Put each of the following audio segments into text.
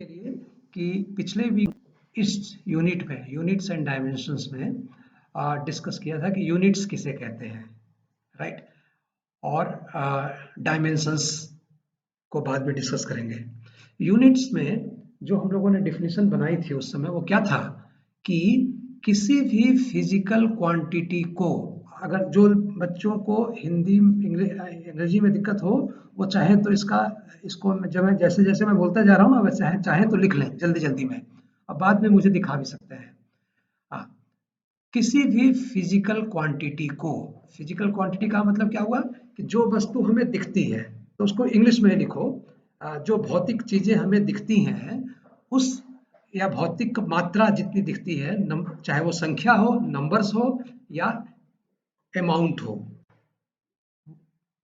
के लिए कि पिछले वीक इस यूनिट में यूनिट्स एंड डायमेंशंस में डिस्कस किया था कि यूनिट्स किसे कहते हैं, राइट। और डायमेंशंस को बाद में डिस्कस करेंगे। यूनिट्स में जो हम लोगों ने डेफिनेशन बनाई थी उस समय वो क्या था कि किसी भी फिजिकल क्वांटिटी को, अगर जो बच्चों को हिंदी अंग्रेजी में दिक्कत हो वो चाहे तो इसको जब जैसे जैसे मैं बोलता जा रहा हूँ ना वैसे चाहे तो लिख लें जल्दी जल्दी में, और बाद में मुझे दिखा भी सकते हैं। किसी भी फिजिकल क्वांटिटी को, फिजिकल क्वांटिटी का मतलब क्या हुआ कि जो वस्तु हमें दिखती है तो उसको इंग्लिश में लिखो, जो भौतिक चीजें हमें दिखती हैं उस या भौतिक मात्रा जितनी दिखती है, चाहे वो संख्या हो, नंबर्स हो या अमाउंट हो,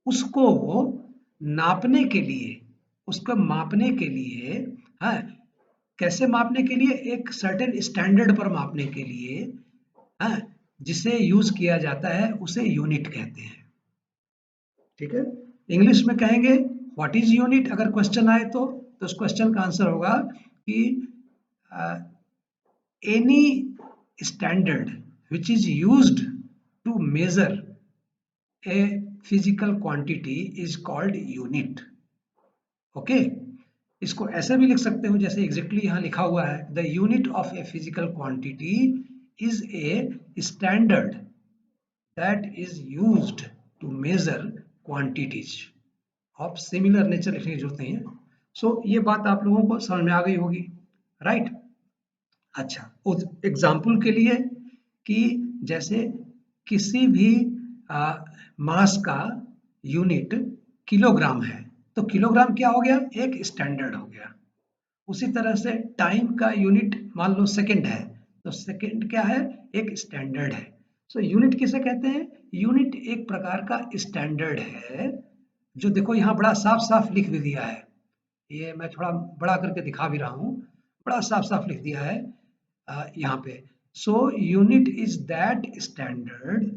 उसको नापने के लिए, उसको मापने के लिए, हाँ, कैसे मापने के लिए, एक सर्टेन स्टैंडर्ड पर मापने के लिए, हाँ, जिसे यूज किया जाता है उसे यूनिट कहते हैं। ठीक है, इंग्लिश में कहेंगे व्हाट इज यूनिट, अगर क्वेश्चन आए तो उस क्वेश्चन का आंसर होगा कि any standard which is used to measure a physical quantity is called unit. Okay, इसको ऐसे भी लिख सकते हो जैसे एग्जैक्टली यहाँ लिखा हुआ है, the unit of A physical quantity is a standard that is used to measure quantities of similar nature लिखने की जरूरत नहीं है। सो ये बात आप लोगों को समझ में आ गई होगी, राइट। अच्छा, उस एग्जाम्पल के लिए कि जैसे किसी भी मास का यूनिट किलोग्राम है तो किलोग्राम क्या हो गया, एक स्टैंडर्ड हो गया। उसी तरह से टाइम का यूनिट मान लो सेकंड है तो सेकंड क्या है, एक स्टैंडर्ड है। सो यूनिट किसे कहते हैं, यूनिट एक प्रकार का स्टैंडर्ड है, जो देखो यहाँ बड़ा साफ साफ लिख भी दिया है, ये मैं थोड़ा बड़ा करके दिखा भी रहा हूँ, बड़ा साफ साफ लिख दिया है यहाँ पे। So unit is that standard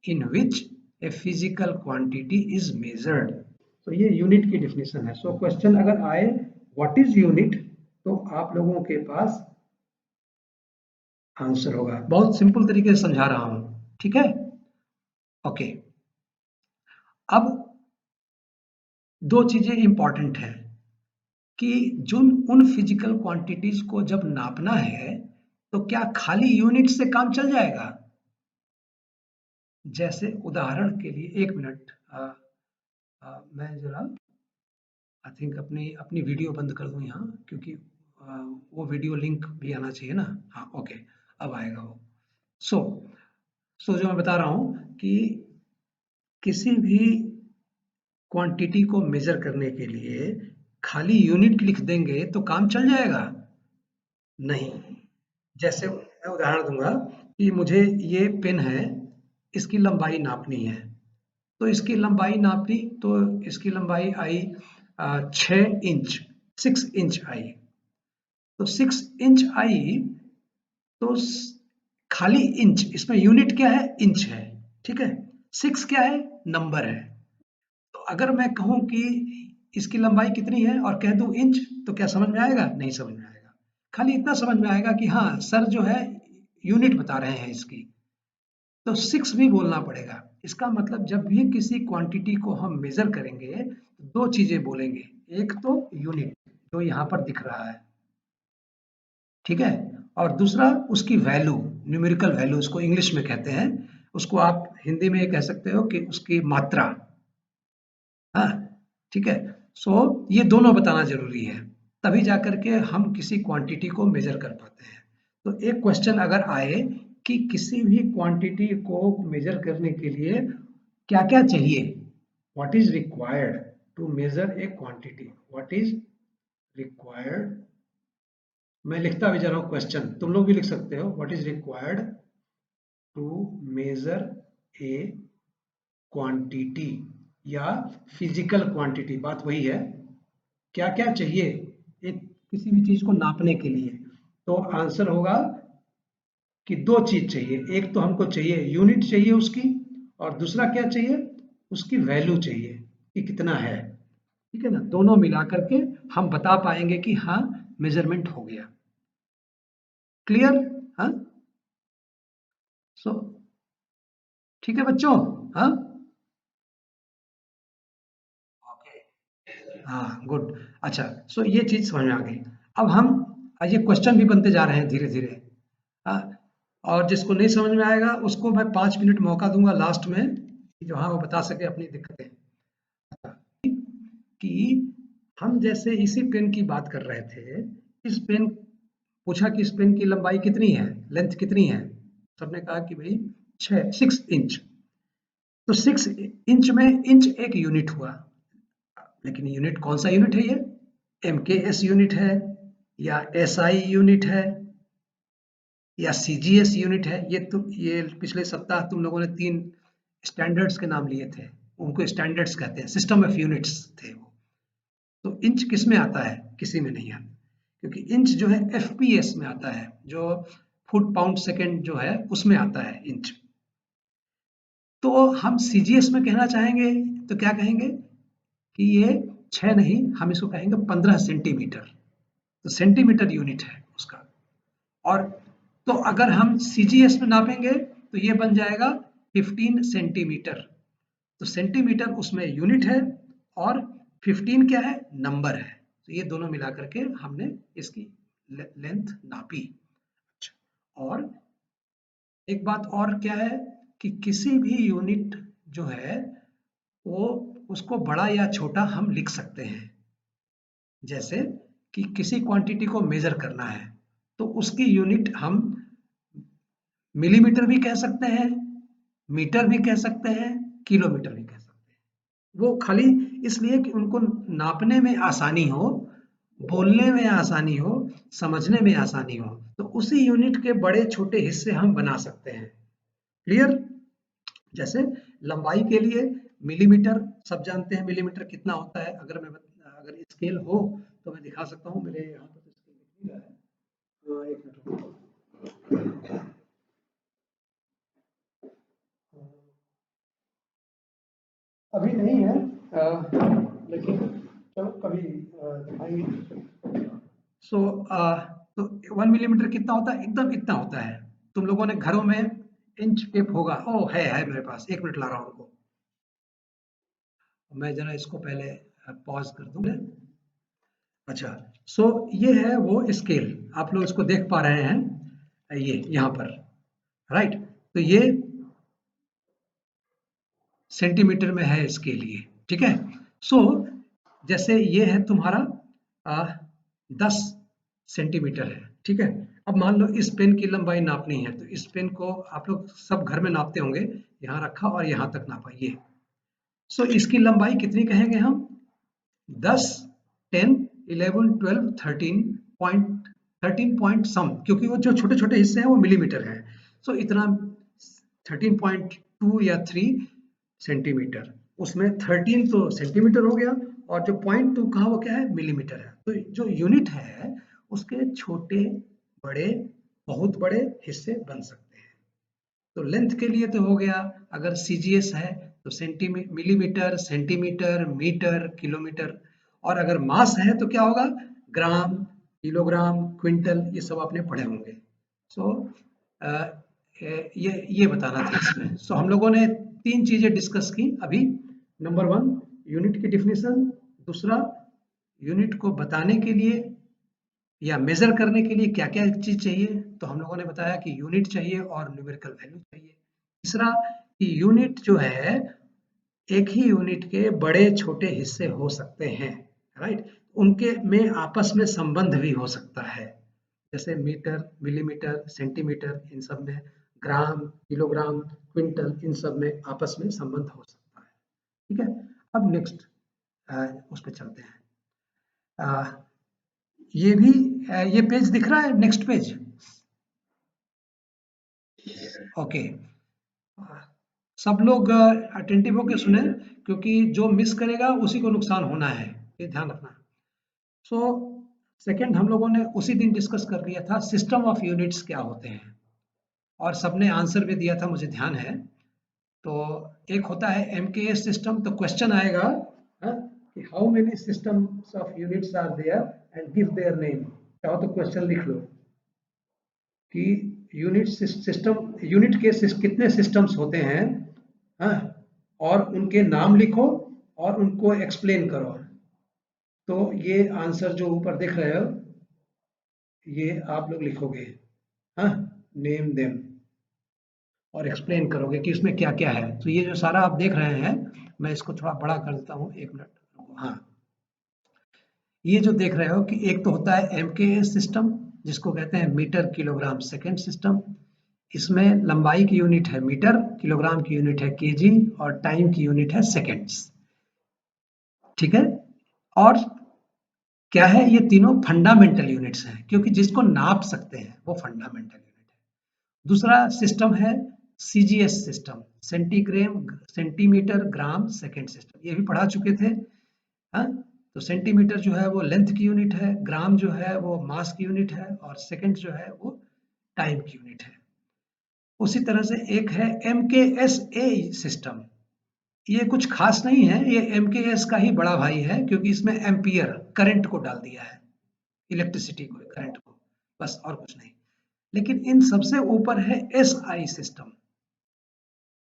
in which A physical quantity is measured. तो ये यूनिट की डेफिनेशन है। सो क्वेश्चन अगर आए व्हाट इज यूनिट तो आप लोगों के पास आंसर होगा। बहुत सिंपल तरीके से समझा रहा हूं, ठीक है। ओके, अब दो चीजें इंपॉर्टेंट है कि जो उन फिजिकल क्वांटिटीज को जब नापना है तो क्या खाली यूनिट से काम चल जाएगा। जैसे उदाहरण के लिए, एक मिनट, मैं जरा आई थिंक अपनी वीडियो बंद कर दूं यहाँ, क्योंकि वो वीडियो लिंक भी आना चाहिए ना। हाँ ओके, अब आएगा वो। सो जो मैं बता रहा हूं कि किसी भी क्वांटिटी को मेजर करने के लिए खाली यूनिट लिख देंगे तो काम चल जाएगा नहीं। जैसे मैं उदाहरण दूंगा कि मुझे ये पेन है, इसकी लंबाई नापनी है, तो इसकी लंबाई नापनी तो इसकी लंबाई आई 6 इंच, 6 इंच आई। तो 6 इंच आई तो खाली इंच, इसमें यूनिट क्या है, इंच है, ठीक है। 6 क्या है, नंबर है। तो अगर मैं कहूं कि इसकी लंबाई कितनी है और कह दूं इंच, तो क्या समझ में आएगा, नहीं समझ में आएगा। खाली इतना समझ में आएगा कि हाँ सर जो है यूनिट बता रहे हैं इसकी, तो 6 भी बोलना पड़ेगा। इसका मतलब जब भी किसी क्वांटिटी को हम मेजर करेंगे दो चीजें बोलेंगे, एक तो यूनिट जो यहाँ पर दिख रहा है, ठीक है, और दूसरा उसकी वैल्यू, न्यूमेरिकल वैल्यू उसको इंग्लिश में कहते हैं, उसको आप हिंदी में कह सकते हो कि उसकी मात्रा। हाँ ठीक है। सो ये दोनों बताना जरूरी है, तभी जाकर के हम किसी क्वांटिटी को मेजर कर पाते हैं। तो एक क्वेश्चन अगर आए कि किसी भी क्वांटिटी को मेजर करने के लिए क्या क्या चाहिए, what is required to measure a quantity, what is required, मैं लिखता भी जा रहा हूं क्वेश्चन, तुम लोग भी लिख सकते हो, what is required to measure a quantity या फिजिकल क्वांटिटी, बात वही है। क्या क्या चाहिए एक किसी भी चीज को नापने के लिए, तो आंसर होगा कि दो चीज चाहिए, एक तो हमको चाहिए यूनिट चाहिए उसकी, और दूसरा क्या चाहिए, उसकी वैल्यू चाहिए कि कितना है, ठीक है ना। दोनों मिला करके हम बता पाएंगे कि हाँ मेजरमेंट हो गया। क्लियर? हाँ, सो ठीक है बच्चों। हाँ, ओके, हाँ, गुड। अच्छा, सो ये चीज समझ में आ गई। अब हम ये क्वेश्चन भी बनते जा रहे हैं धीरे धीरे। हाँ, और जिसको नहीं समझ में आएगा उसको मैं 5 मिनट मौका दूंगा लास्ट में, जो हाँ वो बता सके अपनी दिक्कतें। कि हम जैसे इसी पेन की बात कर रहे थे, इस पेन पूछा कि इस पेन की लंबाई कितनी है, लेंथ कितनी है। सबने कहा कि भाई 6 इंच। तो 6 इंच में इंच एक यूनिट हुआ, लेकिन यूनिट कौन सा यूनिट है ये? एमकेएस यूनिट है, या एसआई यूनिट है, या सीजीएस यूनिट है? ये पिछले सप्ताह तुम लोगों ने 3 स्टैंडर्ड्स के नाम लिए थे, उनको स्टैंडर्ड्स कहते हैं, सिस्टम ऑफ यूनिट्स थे वो। तो इंच किस में आता है? किसी में नहीं आता, क्योंकि इंच जो है एफपीएस में आता है, जो फुट पाउंड सेकेंड जो है उसमें आता है इंच। तो हम सीजीएस में कहना चाहेंगे तो क्या कहेंगे कि ये 6 नहीं, हम इसको कहेंगे 15 सेंटीमीटर। तो सेंटीमीटर यूनिट है उसका। और तो अगर हम सीजीएस में नापेंगे तो ये बन जाएगा 15 सेंटीमीटर। तो सेंटीमीटर उसमें यूनिट है, और 15 क्या है? नंबर है। तो ये दोनों मिला करके हमने इसकी लेंथ नापी। अच्छा, और एक बात और क्या है कि किसी भी यूनिट जो है वो उसको बड़ा या छोटा हम लिख सकते हैं। जैसे कि किसी क्वांटिटी को मेजर करना है तो उसकी यूनिट हम मिलीमीटर भी कह सकते हैं, मीटर भी कह सकते हैं, किलोमीटर भी कह सकते हैं। वो खाली इसलिए कि उनको नापने में आसानी हो, बोलने में आसानी हो, समझने में आसानी हो, तो उसी यूनिट के बड़े छोटे हिस्से हम बना सकते हैं। क्लियर? जैसे लंबाई के लिए मिलीमीटर, सब जानते हैं मिलीमीटर कितना होता है। अगर स्केल हो तो मैं दिखा सकता हूँ, मेरे यहाँ पर तो स्केल दिख नहीं रहा है। एक मिनट रुको। अभी नहीं है, लेकिन चलो कभी दिखाएंगे। सो तो 1 मिलीमीटर कितना होता है? एकदम इतना होता है। तुम लोगों ने घरों में इंच टेप होगा। ओ है मेरे पास, 1 मिनट ला रहा हूँ उनको। मैं जरा इसको पहले पॉज कर दूं। अच्छा, सो ये है वो स्केल, आप लोग इसको देख पा रहे हैं ये यहाँ पर, राइट? तो ये सेंटीमीटर में है स्केल ये, ठीक है। सो जैसे ये है तुम्हारा 10 सेंटीमीटर है, ठीक है। अब मान लो इस पेन की लंबाई नापनी है, तो इस पेन को आप लोग सब घर में नापते होंगे, यहाँ रखा और यहाँ तक नापा ये। सो इसकी लंबाई कितनी कहेंगे हम? 10, 10, 11, 12, 13 पॉइंट सम, क्योंकि वो जो छोटे छोटे हिस्से हैं वो मिलीमीटर है। सो इतना 13.2 या 3 सेंटीमीटर, उसमें 13 तो सेंटीमीटर हो गया, और जो 0.2 कहा वो क्या है? मिलीमीटर है। तो जो यूनिट है उसके छोटे बड़े बहुत बड़े हिस्से बन सकते हैं। तो लेंथ के लिए तो हो गया, अगर सीजीएस है तो मिलीमीटर, सेंटीमीटर, मीटर, किलोमीटर। और अगर मास है तो क्या होगा? ग्राम, किलोग्राम, क्विंटल, ये सब आपने पढ़े होंगे। सो ये बताना था इसमें। सो हम लोगों ने 3 चीजें डिस्कस की अभी। नंबर 1, यूनिट की डिफिनेशन। दूसरा, यूनिट को बताने के लिए या मेजर करने के लिए क्या क्या चीज चाहिए, तो हम लोगों ने बताया कि यूनिट चाहिए और न्यूमेरिकल वैल्यू चाहिए। तीसरा कि यूनिट जो है एक ही यूनिट के बड़े छोटे हिस्से हो सकते हैं, राइट? उनके में आपस में संबंध भी हो सकता है, जैसे मीटर, मिलीमीटर, सेंटीमीटर, इन सब में ग्राम, किलोग्राम, क्विंटल, इन सब में आपस में संबंध हो सकता है। ठीक है, अब नेक्स्ट उस पर चलते हैं। ये भी ये पेज दिख रहा है, नेक्स्ट पेज? ओके, सब लोग अटेंटिव होकर सुने, क्योंकि जो मिस करेगा उसी को नुकसान होना है, ये ध्यान रखना। सो सेकंड, हम लोगों ने उसी दिन डिस्कस कर लिया था सिस्टम ऑफ यूनिट्स क्या होते हैं, और सबने आंसर भी दिया था, मुझे ध्यान है। तो एक होता है एमकेएस सिस्टम। तो क्वेश्चन आएगा कि how many systems of units are there and give their name. चाहो तो क्वेश्चन लिख लो कि यूनिट के कितने सिस्टम्स होते हैं, हाँ, और उनके नाम लिखो और उनको एक्सप्लेन करो। तो ये आंसर जो ऊपर देख रहे हो ये आप लोग लिखोगे, हाँ, नेम देम, और एक्सप्लेन करोगे कि इसमें क्या क्या है। तो ये जो सारा आप देख रहे हैं, मैं इसको थोड़ा बड़ा कर देता हूँ, एक मिनट। हाँ, ये जो देख रहे हो कि एक तो होता है एमकेएस सिस्टम, जिसको कहते हैं मीटर किलोग्राम सेकेंड सिस्टम। इसमें लंबाई की यूनिट है मीटर, किलोग्राम की यूनिट है केजी, और टाइम की यूनिट है सेकेंड्स। ठीक है, और क्या है, ये तीनों फंडामेंटल यूनिट्स हैं, क्योंकि जिसको नाप सकते हैं वो फंडामेंटल यूनिट है। दूसरा सिस्टम है CGS system, centimetre gram second system, ये भी पढ़ा चुके थे। हाँ, तो सेंटीमीटर जो है वो लेंथ की यूनिट है, ग्राम जो है वो मास की यूनिट है, और सेकेंड जो है वो टाइम की यूनिट है। उसी तरह से एक है एमकेएसए सिस्टम, ये कुछ खास नहीं है, ये एमकेएस का ही बड़ा भाई है, क्योंकि इसमें एम्पियर करंट को डाल दिया है, इलेक्ट्रिसिटी को, करंट को, बस और कुछ नहीं। लेकिन इन सबसे ऊपर है एसआई सिस्टम।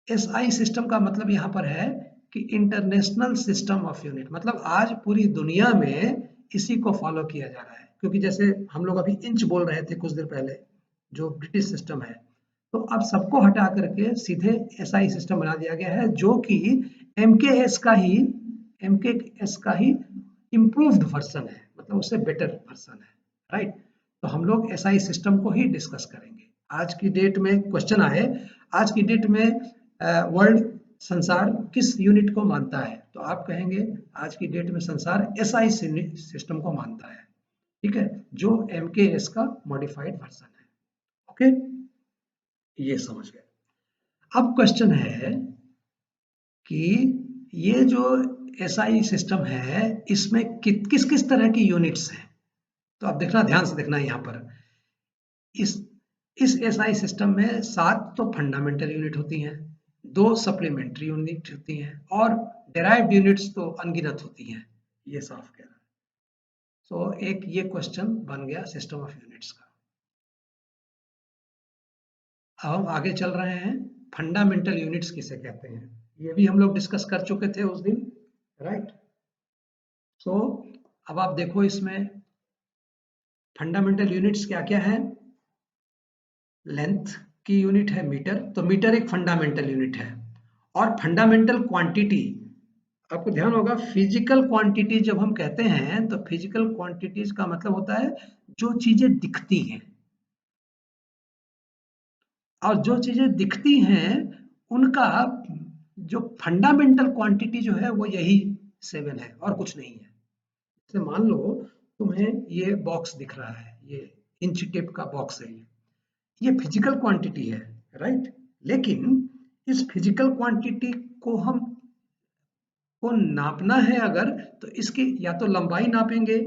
एसआई सिस्टम का मतलब यहाँ पर है कि इंटरनेशनल सिस्टम ऑफ यूनिट, मतलब आज पूरी दुनिया में इसी को फॉलो किया जा रहा है। क्योंकि जैसे हम लोग अभी इंच बोल रहे थे कुछ देर पहले, जो ब्रिटिश सिस्टम है, तो अब सबको हटा करके सीधे एसआई सिस्टम बना दिया गया है, जो कि एमकेएस का ही एमकेएस का ही इम्प्रूव्ड वर्जन है, मतलब उससे बेटर वर्जन है, राइट। तो हम लोग एसआई सिस्टम को ही डिस्कस करेंगे आज की डेट में। क्वेश्चन आए आज की डेट में वर्ल्ड, संसार किस यूनिट को मानता है, तो आप कहेंगे आज की डेट में संसार एसआई सिस्टम को मानता है, ठीक है, जो एमकेएस का मॉडिफाइड वर्जन है। ओके, ये समझ गए। अब क्वेश्चन है कि ये जो एसआई सिस्टम है, इसमें किस किस तरह की यूनिट्स हैं। तो आप देखना, ध्यान से देखना यहाँ पर, इस एसआई सिस्टम में 7 तो फंडामेंटल यूनिट होती हैं, 2 सप्लीमेंट्री यूनिट होती हैं, और डेराइव्ड यूनिट्स तो अनगिनत होती हैं, ये साफ कह रहा है। तो एक ये क्वेश्चन बन गया सिस्टम ऑफ यूनिट्स का। अब हम आगे चल रहे हैं, फंडामेंटल यूनिट्स किसे कहते हैं, ये भी हम लोग डिस्कस कर चुके थे उस दिन, राइट। सो अब आप देखो, इसमें फंडामेंटल यूनिट्स क्या क्या है। लेंथ की यूनिट है मीटर, तो मीटर एक फंडामेंटल यूनिट है। और फंडामेंटल क्वांटिटी, आपको ध्यान होगा, फिजिकल क्वांटिटी जब हम कहते हैं तो फिजिकल क्वांटिटीज का मतलब होता है जो चीजें दिखती हैं, और जो चीजें दिखती हैं उनका जो फंडामेंटल क्वांटिटी जो है वो यही 7 है और कुछ नहीं है। जैसे मान लो तुम्हें ये बॉक्स दिख रहा है, ये इंच टेप का बॉक्स है, ये फिजिकल क्वांटिटी है, राइट। लेकिन इस फिजिकल क्वांटिटी को हम को नापना है अगर, तो इसकी या तो लंबाई नापेंगे,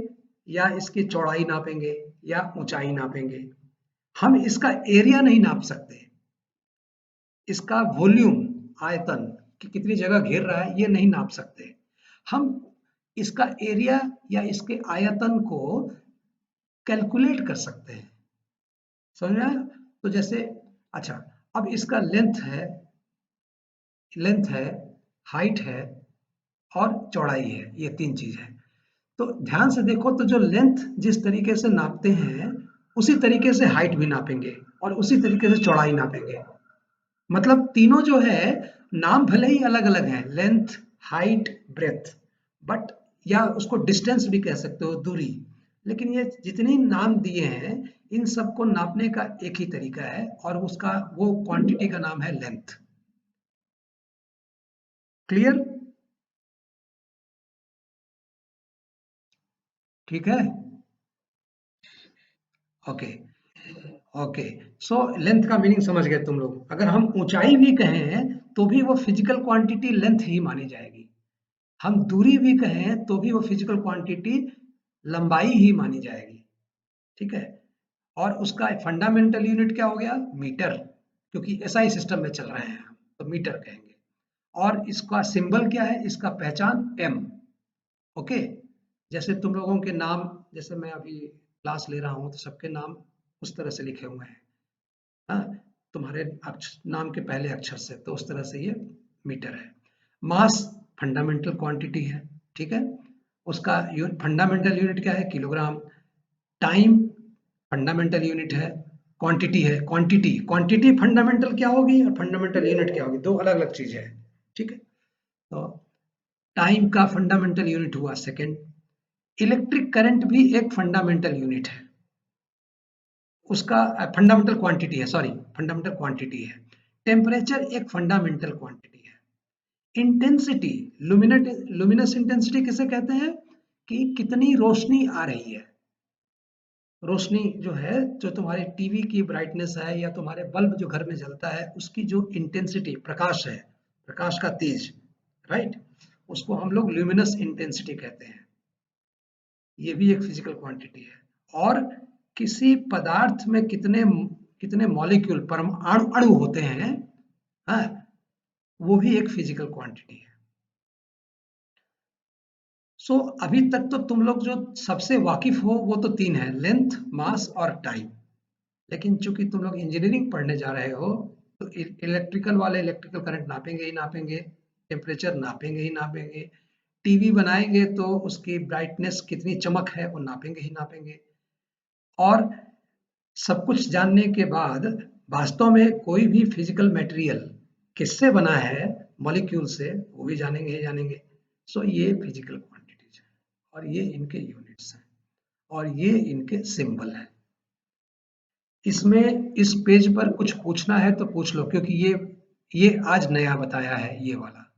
या इसकी चौड़ाई नापेंगे, या ऊंचाई नापेंगे। हम इसका एरिया नहीं नाप सकते, इसका वॉल्यूम, आयतन, कि कितनी जगह घेर रहा है, ये नहीं नाप सकते। हम इसका एरिया या इसके आयतन को कैलकुलेट कर सकते हैं, समझ में आया। तो जैसे, अच्छा, अब इसका लेंथ है, हाइट है, और चौड़ाई है, ये 3 चीज है। तो ध्यान से देखो, तो जो लेंथ जिस तरीके से नापते हैं उसी तरीके से हाइट भी नापेंगे, और उसी तरीके से चौड़ाई नापेंगे। मतलब तीनों जो है, नाम भले ही अलग अलग हैं, लेंथ, हाइट, ब्रेथ, बट, या उसको डिस्टेंस भी कह सकते हो, दूरी, लेकिन ये जितने नाम दिए हैं इन सबको नापने का एक ही तरीका है, और उसका वो क्वांटिटी का नाम है लेंथ। क्लियर? ठीक है, ओके। ओके, सो लेंथ का मीनिंग समझ गए तुम लोग। अगर हम ऊंचाई भी कहें तो भी वो फिजिकल क्वांटिटी लेंथ ही मानी जाएगी। हम दूरी भी कहें तो भी वो फिजिकल क्वांटिटी लंबाई ही मानी जाएगी, ठीक है। और उसका फंडामेंटल यूनिट क्या हो गया, मीटर, क्योंकि एसआई सिस्टम में चल रहे हैं हम, तो मीटर कहेंगे। और इसका सिंबल क्या है, इसका पहचान एम। ओके, जैसे तुम लोगों के नाम, जैसे मैं अभी क्लास ले रहा हूँ तो सबके नाम उस तरह से लिखे हुए हैं। हाँ, तुम्हारे नाम के पहले अक्षर से, तो उस तरह से ये मीटर है। मास फंडामेंटल क्वांटिटी है, ठीक है, उसका फंडामेंटल यूनिट क्या है, किलोग्राम। टाइम फंडामेंटल यूनिट है, क्वांटिटी है, क्वांटिटी क्वांटिटी फंडामेंटल क्या होगी और फंडामेंटल यूनिट क्या होगी, दो अलग अलग चीजें हैं, ठीक है। तो टाइम का फंडामेंटल यूनिट हुआ सेकेंड। इलेक्ट्रिक करंट भी एक फंडामेंटल यूनिट है, उसका फंडामेंटल क्वांटिटी है, सॉरी फंडामेंटल क्वांटिटी है। टेम्परेचर एक फंडामेंटल क्वांटिटी है। इंटेंसिटी, लुमिनस इंटेंसिटी किसे कहते हैं, कि कितनी रोशनी आ रही है। रोशनी जो है, जो तुम्हारी टीवी की ब्राइटनेस है या तुम्हारे बल्ब जो घर में जलता है, उसकी जो इंटेंसिटी, प्रकाश है, प्रकाश का तेज, राइट, उसको हम लोग ल्यूमिनस इंटेंसिटी कहते हैं। ये भी एक फिजिकल क्वांटिटी है। और किसी पदार्थ में कितने कितने मॉलिक्यूल, परमाणु अणु होते हैं, हाँ, वो भी एक फिजिकल क्वांटिटी है। सो अभी तक तो तुम लोग जो सबसे वाकिफ हो वो तो तीन है, लेंथ, मास और टाइम। लेकिन चूंकि तुम लोग इंजीनियरिंग पढ़ने जा रहे हो, तो इलेक्ट्रिकल वाले इलेक्ट्रिकल करंट नापेंगे ही नापेंगे, टेम्परेचर नापेंगे ही नापेंगे, टीवी बनाएंगे तो उसकी ब्राइटनेस कितनी चमक है वो नापेंगे ही नापेंगे। और सब कुछ जानने के बाद वास्तव में कोई भी फिजिकल मटेरियल किससे बना है, मॉलिक्यूल से, वो भी जानेंगे ही जानेंगे। सो ये फिजिकल क्वांटिटीज है, और ये इनके यूनिट्स हैं, और ये इनके सिंबल हैं। इसमें इस पेज पर कुछ पूछना है तो पूछ लो, क्योंकि ये आज नया बताया है ये वाला।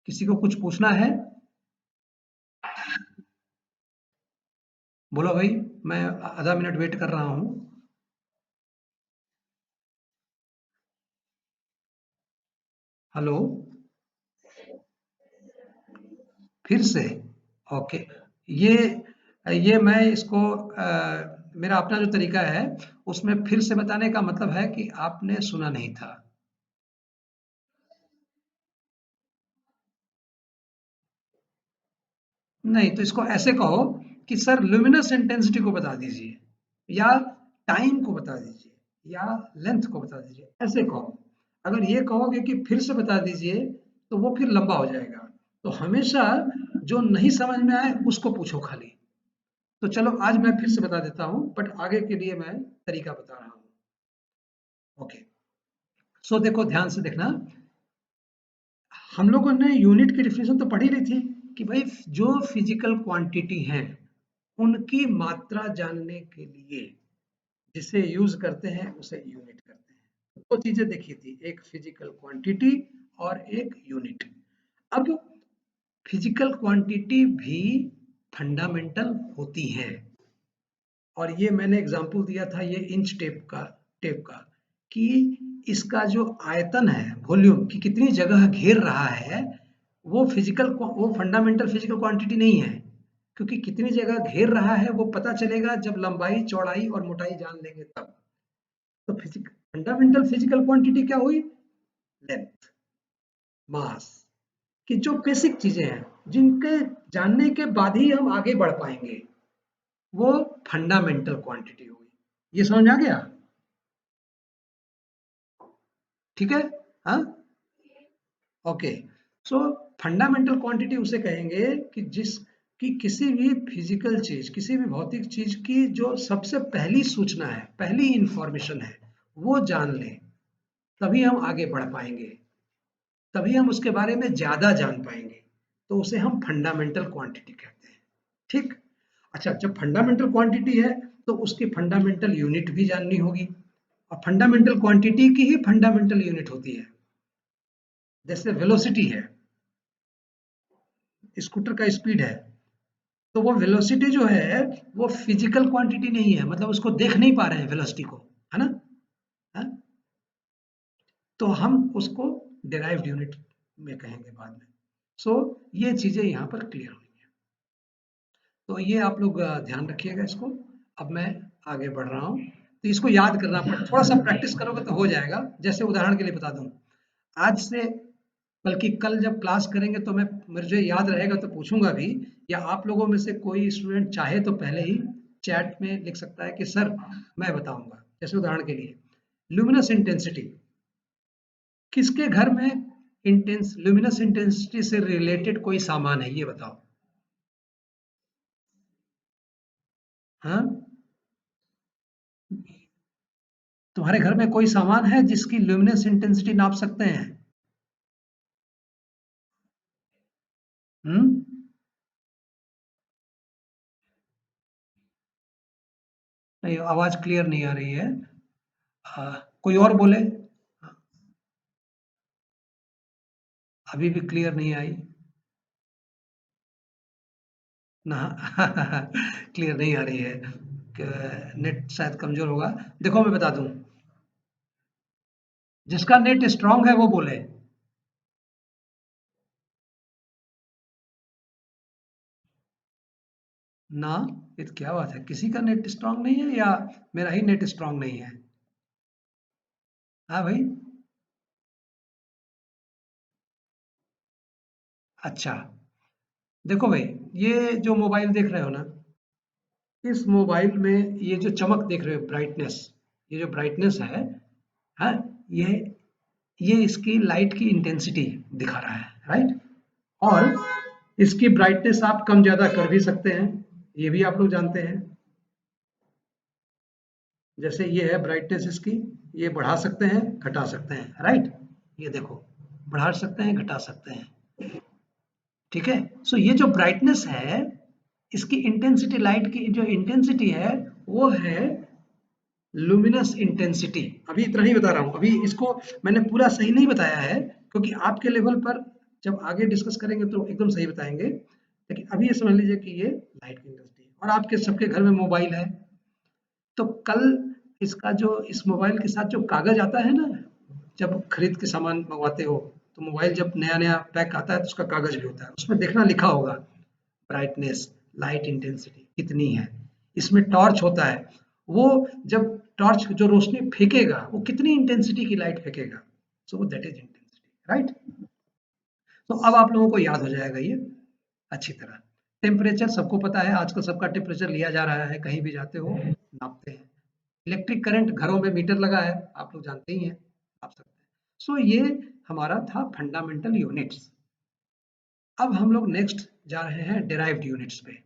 किसी को कुछ पूछना है, बोलो भाई, मैं आधा मिनट वेट कर रहा हूँ। हेलो, फिर से, ओके। ये ये मैं इसको मेरा अपना जो तरीका है, उसमें फिर से बताने का मतलब है कि आपने सुना नहीं था। नहीं तो इसको ऐसे कहो कि सर ल्यूमिनस इंटेंसिटी को बता दीजिए, या टाइम को बता दीजिए, या लेंथ को बता दीजिए, ऐसे कहो। अगर ये कहोगे कि फिर से बता दीजिए, तो वो फिर लंबा हो जाएगा। तो हमेशा जो नहीं समझ में आए उसको पूछो खाली। तो चलो आज मैं फिर से बता देता हूँ, बट आगे के लिए मैं तरीका बता रहा हूँ। ओके, सो देखो, ध्यान से देखना। हम लोगों ने यूनिट की डिफिनेशन तो पढ़ी ली थी कि भाई जो फिजिकल क्वांटिटी हैं उनकी मात्रा जानने के लिए जिसे यूज करते हैं उसे यूनिट करते हैं। दो चीजें देखी थी, एक फिजिकल क्वांटिटी और एक यूनिट। अब फिजिकल क्वांटिटी भी फंडामेंटल होती हैं, और ये मैंने एग्जांपल दिया था, ये इंच टेप का, कि इसका जो आयतन है, वॉल्यूम की कितनी जगह घेर रहा है, वो फंडामेंटल फिजिकल क्वांटिटी नहीं है। क्योंकि कितनी जगह घेर रहा है वो पता चलेगा जब लंबाई, चौड़ाई और मोटाई जान लेंगे तब। तो फंडामेंटल फिजिकल क्वांटिटी क्या हुई, लेंथ, मास, कि जो बेसिक चीजें हैं जिनके जानने के बाद ही हम आगे बढ़ पाएंगे, वो फंडामेंटल क्वांटिटी हुई। ये समझ आ गया, ठीक है, हाँ, ओके। सो फंडामेंटल क्वांटिटी उसे कहेंगे कि कि किसी भी फिजिकल चीज, किसी भी भौतिक चीज की जो सबसे पहली सूचना है, पहली इंफॉर्मेशन है, वो जान लें, तभी हम आगे बढ़ पाएंगे, तभी हम उसके बारे में ज्यादा जान पाएंगे। तो उसे हम फंडामेंटल क्वांटिटी कहते हैं, ठीक। अच्छा, जब फंडामेंटल क्वांटिटी है तो उसकी फंडामेंटल यूनिट भी जाननी होगी, और फंडामेंटल क्वांटिटी की ही फंडामेंटल यूनिट होती है। जैसे वेलोसिटी है, स्कूटर का स्पीड है, तो वो वेलोसिटी जो है वो फिजिकल क्वांटिटी नहीं है, मतलब उसको देख नहीं पा रहे हैं वेलोसिटी को, है ना, है? तो हम उसको डिराइव्ड यूनिट में कहेंगे बाद में। सो ये चीजें यहाँ पर क्लियर हुई हैं। तो ये आप लोग ध्यान रखिएगा इसको। अब मैं आगे बढ़ रहा हूँ, तो इसको याद करना पड़ेगा, थोड़ा सा प्रैक्टिस करोगे तो हो जाएगा। जैसे उदाहरण के लिए बता दूं, आज से, बल्कि कल जब क्लास करेंगे तो मैं, मुझे याद रहेगा तो पूछूंगा भी, या आप लोगों में से कोई स्टूडेंट चाहे तो पहले ही चैट में लिख सकता है कि सर मैं बताऊंगा। जैसे उदाहरण के लिए ल्यूमिनस इंटेंसिटी, किसके घर में इंटेंस ल्यूमिनस इंटेंसिटी से रिलेटेड कोई सामान है, ये बताओ। हाँ, तुम्हारे घर में कोई सामान है जिसकी ल्यूमिनस इंटेंसिटी नाप सकते हैं? हम्म। नहीं, आवाज क्लियर नहीं आ रही है। कोई और बोले। अभी भी क्लियर नहीं आई ना। क्लियर नहीं आ रही है। नेट शायद कमजोर होगा। देखो मैं बता दूं, जिसका नेट स्ट्रांग है वो बोले। ना, ये तो क्या बात है, किसी का नेट स्ट्रांग नहीं है या मेरा ही नेट स्ट्रांग नहीं है? हाँ भाई। अच्छा, देखो भाई, ये जो मोबाइल देख रहे हो ना, इस मोबाइल में ये जो चमक देख रहे हो, ब्राइटनेस, ये जो ब्राइटनेस है, हाँ, ये ये इसकी लाइट की इंटेंसिटी दिखा रहा है, राइट? और इसकी ब्राइटनेस आप कम ज्यादा कर भी सकते हैं, ये भी आप लोग जानते हैं। जैसे ये है ब्राइटनेस इसकी, ये बढ़ा सकते हैं, घटा सकते हैं, राइट? ये देखो, बढ़ा सकते हैं, घटा सकते हैं, ठीक है। सो ये जो ब्राइटनेस है, इसकी इंटेंसिटी, लाइट की जो इंटेंसिटी है, वो है लुमिनस इंटेंसिटी। अभी इतना ही बता रहा हूँ, अभी इसको मैंने पूरा सही नहीं बताया है, क्योंकि आपके लेवल पर जब आगे डिस्कस करेंगे तो एकदम सही बताएंगे, लेकिन अभी ये समझ लीजिए कि ये लाइट की इंटेंसिटी है। और आपके सबके घर में मोबाइल है, तो कल इसका जो, इस मोबाइल के साथ जो कागज आता है ना, जब खरीद के सामान मंगवाते हो, तो मोबाइल जब नया नया पैक आता है तो उसका कागज भी होता है, उसमें देखना लिखा होगा ब्राइटनेस, लाइट इंटेंसिटी कितनी है। इसमें टॉर्च होता है, वो जब टॉर्च जो रोशनी फेंकेगा वो कितनी इंटेंसिटी की लाइट फेंकेगा, so that is intensity, right? तो अब आप लोगों को याद हो जाएगा ये अच्छी तरह। टेम्परेचर सबको पता है, आजकल सबका टेम्परेचर लिया जा रहा है, कहीं भी जाते हो नापते हैं। इलेक्ट्रिक करंट, घरों में मीटर लगा है, आप लोग जानते ही हैं, नाप सकते हैं। सो ये हमारा था फंडामेंटल यूनिट्स। अब हम लोग नेक्स्ट जा रहे हैं डिराइव्ड यूनिट्स पे।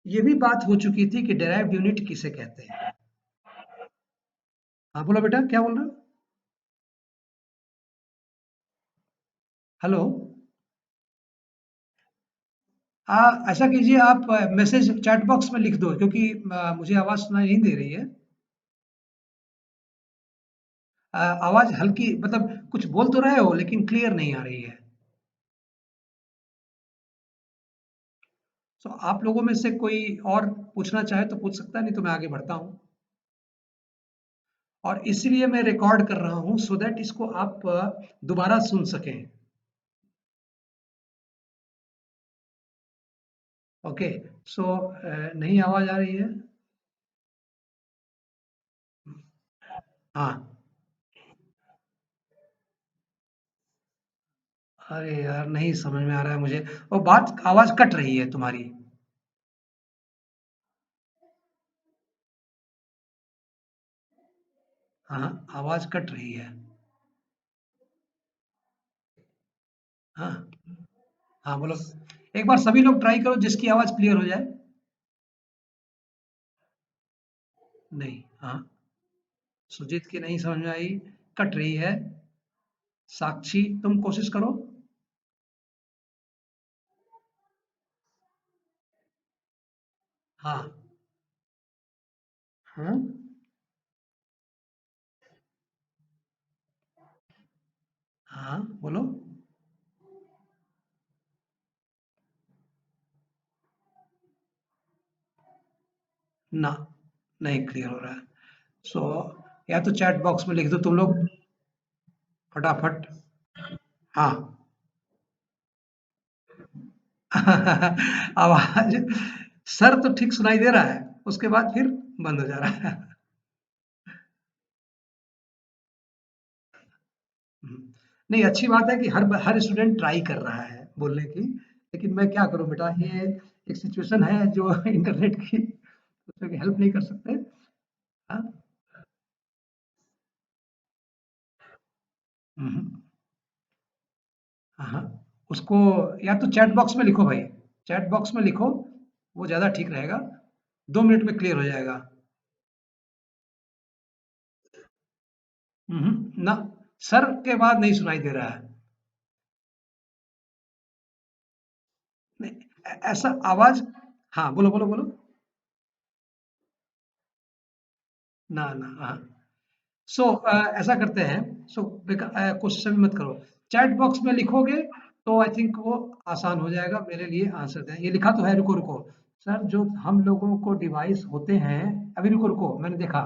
ये भी बात हो चुकी थी कि डिराइव्ड यूनिट किसे कहते हैं। हाँ बोलो बेटा, क्या बोल रहे हो? हेलो। ऐसा कीजिए, आप मैसेज चैट बॉक्स में लिख दो, क्योंकि मुझे आवाज सुनाई नहीं दे रही है। आवाज हल्की, मतलब कुछ बोल तो रहे हो लेकिन क्लियर नहीं आ रही है। तो आप लोगों में से कोई और पूछना चाहे तो पूछ सकता है, नहीं तो मैं आगे बढ़ता हूँ। और इसलिए मैं रिकॉर्ड कर रहा हूँ सो दैट इसको आप दोबारा सुन सकें। ओके। सो नहीं आवाज आ रही है? हाँ। अरे यार, नहीं समझ में आ रहा है मुझे, और बात, आवाज कट रही है तुम्हारी। हाँ, आवाज कट रही है। हाँ। हाँ बोलो। एक बार सभी लोग ट्राई करो, जिसकी आवाज क्लियर हो जाए। नहीं, हाँ। सुजीत की नहीं समझ में आई, कट रही है। साक्षी, तुम कोशिश करो। हाँ। हाँ। हाँ बोलो। ना, नहीं क्लियर हो रहा है। सो या तो चैट बॉक्स में लिख दो तुम लोग फटाफट। हाँ। आवाज, सर तो ठीक सुनाई दे रहा है, उसके बाद फिर बंद हो जा रहा है। नहीं, अच्छी बात है कि हर स्टूडेंट ट्राई कर रहा है बोलने की, लेकिन मैं क्या करूं बेटा, ये एक सिचुएशन है जो इंटरनेट की दूसरे की हेल्प नहीं कर सकते। हाँ। हाँ हाँ, उसको या तो चैट बॉक्स में लिखो भाई, चैट बॉक्स में लिखो, वो ज़्यादा ठीक रहेगा, 2 मिनट में क्लियर हो जाएगा। ना, सर के बाद नहीं सुनाई दे रहा है। नहीं, ऐसा आवाज। हाँ, बोलो बोलो बोलो। ना ना, हाँ। सो ऐसा करते हैं। सो क्वेश्चन मत करो, चैट बॉक्स में लिखोगे तो आई थिंक वो आसान हो जाएगा मेरे लिए आंसर दें। ये लिखा तो है, रुको रुको। सर, जो हम लोगों को डिवाइस होते हैं, अभी रुको रुको, मैंने देखा,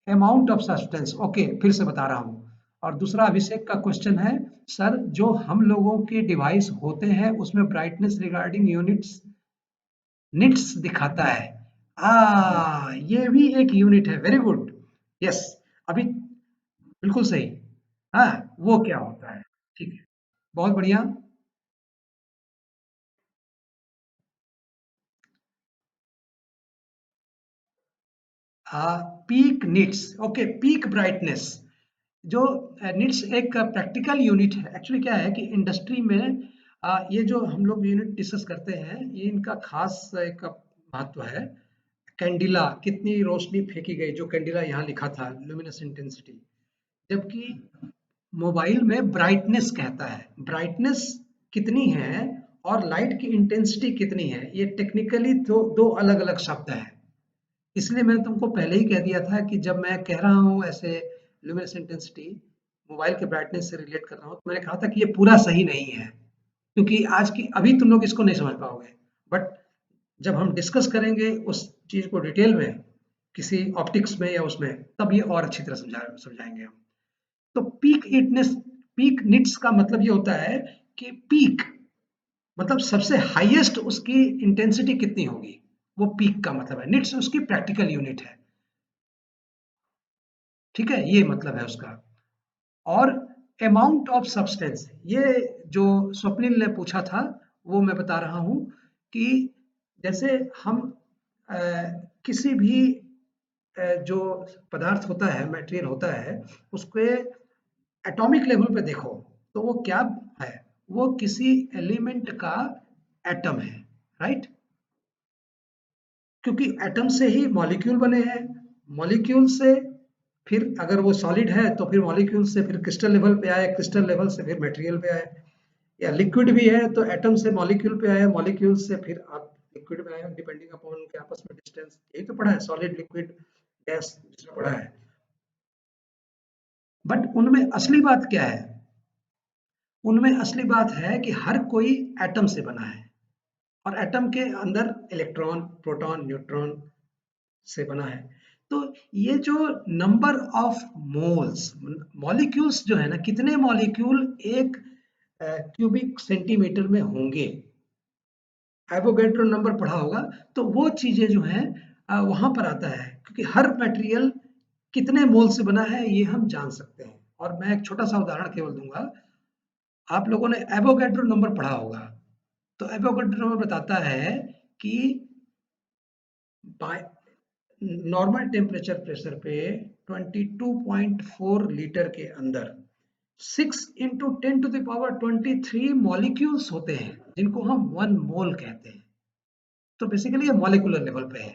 अमाउंट ऑफ सब्सटेंस, ओके, फिर से बता रहा हूँ। और दूसरा अभिषेक का क्वेश्चन है, सर जो हम लोगों के डिवाइस होते हैं उसमें ब्राइटनेस रिगार्डिंग यूनिट्स निट्स दिखाता है। ये भी एक यूनिट है, वेरी गुड। यस, अभी बिल्कुल सही। हाँ, वो क्या होता है? ठीक है, बहुत बढ़िया। Peak nits, okay, peak brightness. जो निट्स एक प्रैक्टिकल यूनिट है। एक्चुअली क्या है कि इंडस्ट्री में ये जो हम लोग यूनिट डिस्कस करते हैं, ये इनका खास एक महत्व है। कैंडिला, कितनी रोशनी फेंकी गई, जो कैंडिला यहाँ लिखा था, लुमिनस इंटेंसिटी। जबकि मोबाइल में ब्राइटनेस कहता है, ब्राइटनेस कितनी है और लाइट की इंटेंसिटी कितनी है, ये टेक्निकली तो दो अलग अलग शब्द हैं। इसलिए मैंने तुमको पहले ही कह दिया था कि जब मैं कह रहा हूँ ऐसे लुमिनस इंटेंसिटी मोबाइल के ब्राइटनेस से रिलेट कर रहा हूँ, तो मैंने कहा था कि ये पूरा सही नहीं है, क्योंकि आज की अभी तुम लोग इसको नहीं समझ पाओगे। बट जब हम डिस्कस करेंगे उस चीज को डिटेल में, किसी ऑप्टिक्स में या उसमें, तब ये और अच्छी तरह समझाएंगे हम। तो पीक निट्स का मतलब ये होता है कि पीक मतलब सबसे हाईएस्ट उसकी इंटेंसिटी कितनी होगी, वो पीक का मतलब है। निट्स उसकी प्रैक्टिकल यूनिट है। ठीक है, ये मतलब है उसका। और अमाउंट ऑफ सब्सटेंस, ये जो स्वप्निल ने पूछा था, वो मैं बता रहा हूँ कि जैसे हम अ, किसी भी जो पदार्थ होता है, मटेरियल होता है, उसके एटॉमिक लेवल पे देखो तो वो क्या है, वो किसी एलिमेंट का एटम है, राइट? क्योंकि एटम से ही मॉलिक्यूल बने हैं, मॉलिक्यूल से फिर अगर वो सॉलिड है तो फिर मॉलिक्यूल से फिर क्रिस्टल लेवल पे आए, क्रिस्टल लेवल से फिर मटेरियल पे आए, या लिक्विड भी है तो एटम से मॉलिक्यूल पे आए, मॉलिक्यूल से फिर आप लिक्विड में आए, डिपेंडिंग अपॉन उनके आपस में डिस्टेंस। यही तो पढ़ा है, सॉलिड लिक्विड गैस जिसमें पढ़ा है। बट उनमें असली बात क्या है? उनमें असली बात है कि हर कोई एटम से बना है, और एटम के अंदर इलेक्ट्रॉन, प्रोटॉन, न्यूट्रॉन से बना है। तो ये जो नंबर ऑफ मोल्स, मॉलिक्यूल्स जो है ना, कितने मॉलिक्यूल एक क्यूबिक सेंटीमीटर में होंगे, एवोगैड्रो नंबर पढ़ा होगा, तो वो चीजें जो हैं वहां पर आता है, क्योंकि हर मटेरियल कितने मोल से बना है ये हम जान सकते हैं। और मैं एक छोटा सा उदाहरण केवल दूंगा। आप लोगों ने एवोगैड्रो नंबर पढ़ा होगा, तो एवोगैड्रो नंबर बताता है कि नॉर्मल टेम्परेचर प्रेशर पे 22.4 लीटर के अंदर 6 × 10⁻23 मॉलिक्यूल्स होते हैं, जिनको हम 1 मोल कहते हैं। तो बेसिकली ये मॉलिक्यूलर लेवल पे है।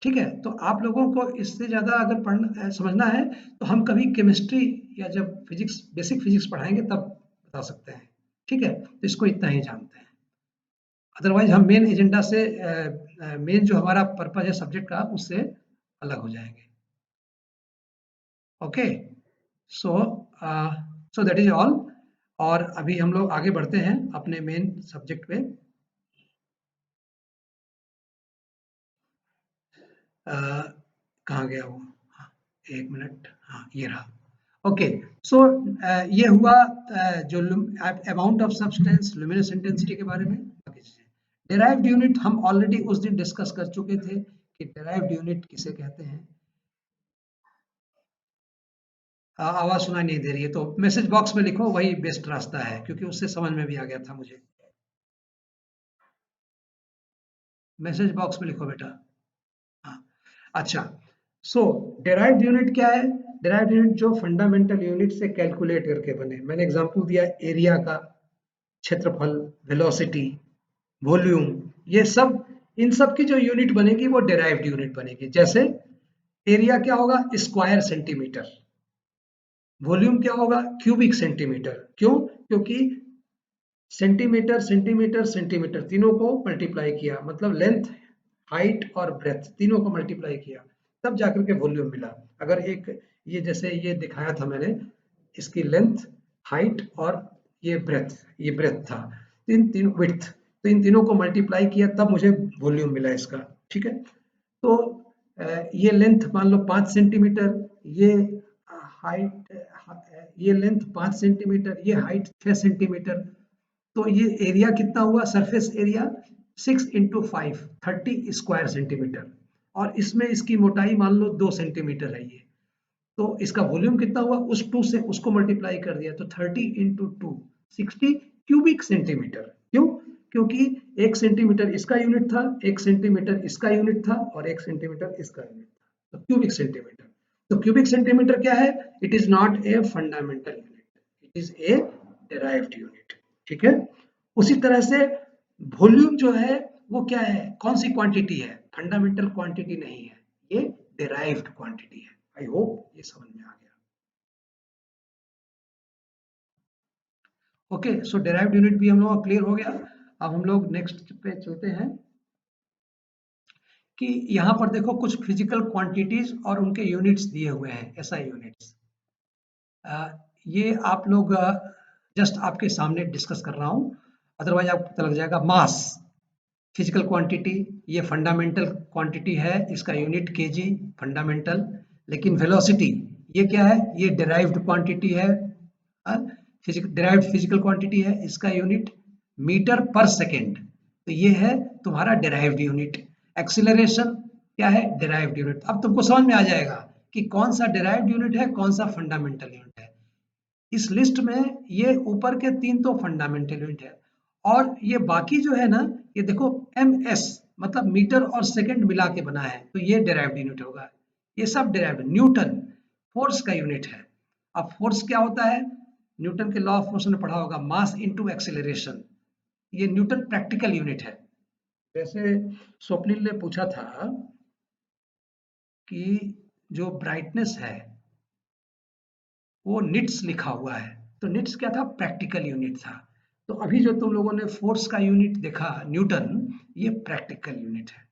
ठीक है, तो आप लोगों को इससे ज्यादा अगर पढ़ना समझना है, तो हम कभी केमिस्ट्री या जब फिजिक्स, बेसिक फिजिक्स पढ़ाएंगे तब बता सकते हैं। ठीक है, तो इसको इतना ही जानते हैं। अदरवाइज हम मेन एजेंडा से, मेन जो हमारा पर्पज है सब्जेक्ट का, उससे अलग हो जाएंगे। Okay, so so that is all. और अभी हम लोग आगे बढ़ते हैं अपने मेन सब्जेक्ट पे। कहाँ गया वो? हाँ, 1 मिनट, हाँ ये रहा। ओके, सो ये हुआ जो amount of substance, luminous intensity के बारे में। बाकी चीजें, डेराइव्ड यूनिट हम ऑलरेडी उस दिन डिस्कस कर चुके थे कि डेराइव्ड यूनिट किसे कहते हैं। आवाज सुनाई नहीं दे रही है तो मैसेज बॉक्स में लिखो, वही बेस्ट रास्ता है, क्योंकि उससे समझ में भी आ गया था मुझे। मैसेज बॉक्स में लिखो बेटा। हाँ, अच्छा, सो डेराइव्ड यूनिट क्या है? डेराइव्ड यूनिट जो फंडामेंटल यूनिट से कैलकुलेट करके बने। मैंने एग्जांपल दिया एरिया का, क्षेत्रफल, वेलोसिटी, वॉल्यूम, ये सब, इन सब की जो यूनिट बनेगी वो डेराइव्ड यूनिट बनेगी। जैसे एरिया क्या होगा? Square centimetre. वॉल्यूम क्या होगा? Cubic centimetre. क्यों? क्योंकि सेंटीमीटर सेंटीमीटर सेंटीमीटर तीनों को मल्टीप्लाई किया, मतलब लेंथ, हाइट और ब्रेथ तीनों को मल्टीप्लाई किया, तब जाकर के वॉल्यूम मिला। अगर एक ये जैसे ये दिखाया था मैंने, इसकी लेंथ, हाइट और ये ब्रेथ था, इन तीन विड्थ, तो इन तीनों को मल्टीप्लाई किया तब मुझे वॉल्यूम मिला इसका। ठीक है, तो ये लेंथ मान लो 5 सेंटीमीटर, ये हाइट, ये लेंथ 5 सेंटीमीटर, ये हाइट 6 सेंटीमीटर, तो ये एरिया कितना हुआ? Surface area 6 into 5, 30 square centimetre, और इसमें इसकी मोटाई मान लो 2 सेंटीमीटर है ये, तो इसका वॉल्यूम कितना हुआ? उस 2 से उसको मल्टीप्लाई कर दिया, तो 30 इंटू 2, 60 क्यूबिक सेंटीमीटर। क्यों? क्योंकि 1 सेंटीमीटर इसका यूनिट था, 1 सेंटीमीटर इसका यूनिट था, और 1 सेंटीमीटर इसका यूनिट था, तो क्यूबिक सेंटीमीटर। तो क्यूबिक सेंटीमीटर क्या है? It is not a fundamental unit, it is a derived unit. ठीक है, उसी तरह से वॉल्यूम जो है वो क्या है? कौन सी क्वांटिटी है? फंडामेंटल क्वांटिटी नहीं है, ये डेराइव्ड क्वांटिटी है। आई होप ये समझ में आ गया। ओके, सो डेराइव्ड यूनिट भी हम लोग क्लियर हो गया। अब हम लोग नेक्स्ट पे चलते हैं कि यहाँ पर देखो कुछ फिजिकल क्वांटिटीज और उनके यूनिट्स दिए हुए हैं, एसआई यूनिट्स। ये आप लोग जस्ट आपके सामने डिस्कस कर रहा हूँ, अदरवाइज आपको पता लग जाएगा। मास फिजिकल क्वांटिटी, ये फंडामेंटल क्वांटिटी है, इसका यूनिट केजी फंडामेंटल। लेकिन वेलोसिटी ये क्या है? ये डिराइव्ड क्वांटिटी है, डिराइव्ड फिजिकल क्वांटिटी है, इसका यूनिट मीटर पर सेकेंड, तो ये है तुम्हारा डिराइव्ड यूनिट। एक्सीलरेशन क्या है? Derived unit. अब तुमको समझ में आ जाएगा कि कौन सा डिराइव्ड यूनिट है, कौन सा फंडामेंटल यूनिट है। इस लिस्ट में ये ऊपर के 3 तो फंडामेंटल यूनिट है, और ये बाकी जो है ना, ये देखो ms मतलब मीटर और सेकंड मिला के बना है, तो ये डिराइव्ड यूनिट होगा। ये सब डिराइव्ड। न्यूटन फोर्स का यूनिट है। अब फोर्स क्या होता है? न्यूटन के लॉ ऑफ मोशन में पढ़ा होगा, मास इनटू एक्सेलरेशन। ये न्यूटन प्रैक्टिकल यूनिट है। जैसे स्वप्निल ने पूछा था कि जो ब्राइटनेस है वो निट्स लिखा हुआ है, तो निट्स क्या था? प्रैक्टिकल यूनिट था। तो अभी जो तुम लोगों ने फोर्स का यूनिट देखा न्यूटन, ये प्रैक्टिकल यूनिट है।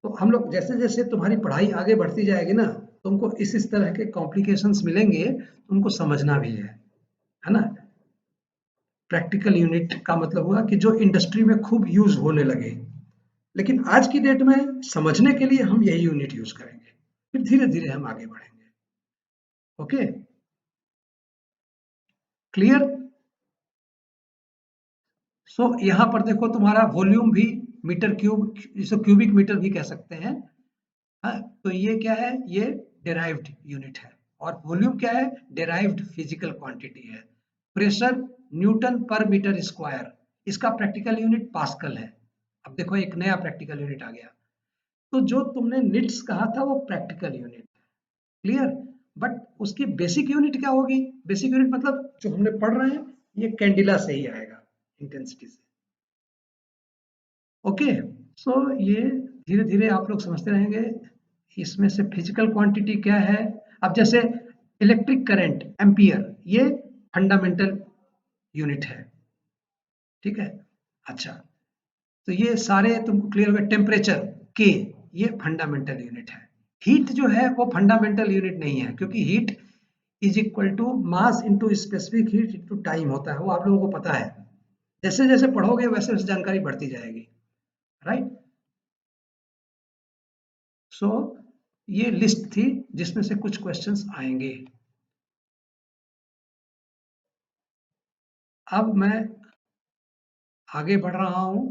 तो हम लोग जैसे जैसे तुम्हारी पढ़ाई आगे बढ़ती जाएगी ना, तुमको इस तरह के कॉम्प्लिकेशंस मिलेंगे, तुमको समझना भी है ना। प्रैक्टिकल यूनिट का मतलब हुआ कि जो इंडस्ट्री में खूब यूज होने लगे, लेकिन आज की डेट में समझने के लिए हम यही यूनिट यूज करेंगे, फिर धीरे धीरे हम आगे बढ़ेंगे। Okay, clear? सो यहाँ पर देखो तुम्हारा वॉल्यूम भी मीटर क्यूब, जिसे क्यूबिक मीटर भी कह सकते हैं। हाँ, तो ये क्या है? ये डेराइव्ड यूनिट है। और वॉल्यूम क्या है? डेराइव्ड फिजिकल क्वांटिटी है। प्रेशर न्यूटन पर मीटर स्क्वायर, इसका प्रैक्टिकल यूनिट पास्कल है। अब देखो एक नया प्रैक्टिकल यूनिट आ गया। तो जो तुमने निट्स कहा था वो प्रैक्टिकल यूनिट, क्लियर? बट उसकी बेसिक यूनिट क्या होगी? बेसिक यूनिट मतलब जो हमने पढ़ रहे हैं, ये कैंडिला से ही आएगा, इंटेंसिटी से। ओके, सो ये धीरे धीरे आप लोग समझते रहेंगे। इसमें से फिजिकल क्वांटिटी क्या है? अब जैसे इलेक्ट्रिक करंट एम्पियर, ये फंडामेंटल यूनिट है। ठीक है, अच्छा, तो ये सारे तुमको क्लियर हो गए। टेम्परेचर के, ये फंडामेंटल यूनिट है। हीट जो है वो फंडामेंटल यूनिट नहीं है, क्योंकि heat is equal to mass into specific heat into time होता है, वो आप लोगों को पता है। जैसे जैसे पढ़ोगे वैसे वैसे जानकारी बढ़ती जाएगी, राइट? सो ये लिस्ट थी जिसमें से कुछ क्वेश्चंस आएंगे। अब मैं आगे बढ़ रहा हूं।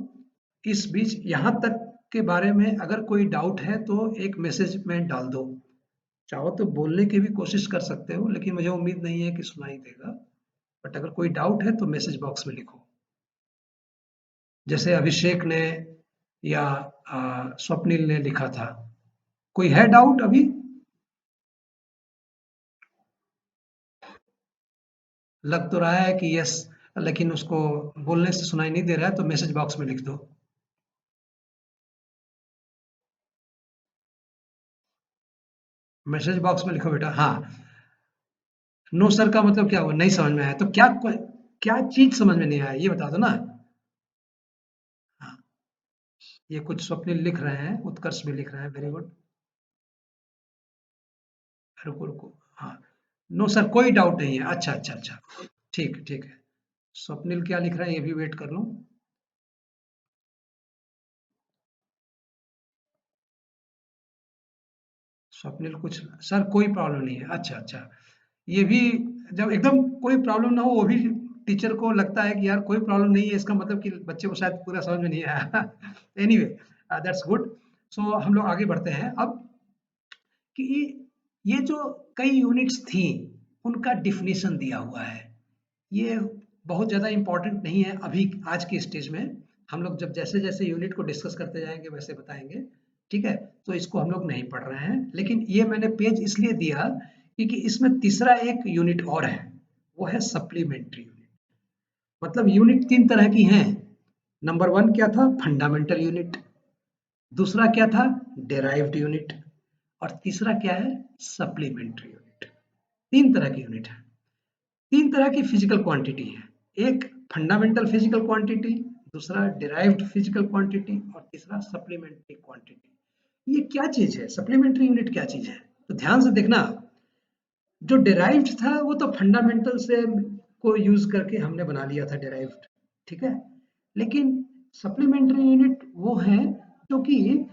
इस बीच यहां तक के बारे में अगर कोई डाउट है तो एक मैसेज में डाल दो। चाहो तो बोलने की भी कोशिश कर सकते हो, लेकिन मुझे उम्मीद नहीं है कि सुनाई देगा। बट अगर कोई डाउट है तो मैसेज बॉक्स में लिखो। जैसे अभिषेक ने या स्वप्निल ने लिखा था। कोई है डाउट अभी? लग तो रहा है कि यस, लेकिन उसको बोलने से सुनाई नहीं दे रहा है, तो मैसेज बॉक्स में लिख दो। मैसेज बॉक्स में लिखो बेटा। हाँ, नो सर का मतलब क्या हुआ, नहीं समझ में आया तो क्या चीज समझ में नहीं आया ये बता दो ना। हाँ, ये कुछ स्वप्निल लिख रहे हैं, उत्कर्ष भी लिख रहे हैं, वेरी गुड। रुको रुको। हाँ, नो सर कोई डाउट नहीं है। अच्छा अच्छा अच्छा, ठीक ठीक है। स्वप्निल क्या लिख रहा है ये भी वेट कर लूं। स्वप्निल कुछ, सर कोई प्रॉब्लम नहीं है। अच्छा अच्छा, ये भी जब एकदम कोई प्रॉब्लम ना हो, वो भी टीचर को लगता है कि यार कोई प्रॉब्लम नहीं है, इसका मतलब कि बच्चे को शायद पूरा समझ में नहीं आया। Anyway, that's good. सो हम लोग आगे बढ़ते हैं अब कि ये जो कई यूनिट्स थी, उनका डिफिनीशन दिया हुआ है। ये बहुत ज़्यादा इम्पोर्टेंट नहीं है अभी आज के स्टेज में। हम लोग जब जैसे जैसे यूनिट को डिस्कस करते जाएंगे वैसे बताएंगे, ठीक है? तो इसको हम लोग नहीं पढ़ रहे हैं, लेकिन ये मैंने पेज इसलिए दिया क्योंकि इसमें तीसरा एक यूनिट और है, वो है सप्लीमेंट्री यूनिट। मतलब यूनिट तीन तरह की हैं। नंबर वन क्या था? Fundamental unit. दूसरा क्या था? Derived unit. और तीसरा क्या है? Supplementary unit. तीन तरह की यूनिट है। तीन तरह की फिजिकल क्वांटिटी है। एक फंडामेंटल फिजिकल क्वांटिटी, दूसरा डिराइव्ड फिजिकल क्वांटिटी और तीसरा सप्लीमेंट्री क्वांटिटी। ये क्या चीज है? सप्लीमेंट्री यूनिट क्या चीज है? तो ध्यान से देखना। जो डिराइव्ड था वो तो फंडामेंटल से को यूज करके हमने बना लिया था डिराइव्ड, ठीक है? लेकिन सप्लीमेंट्री यूनिट वो है जो कि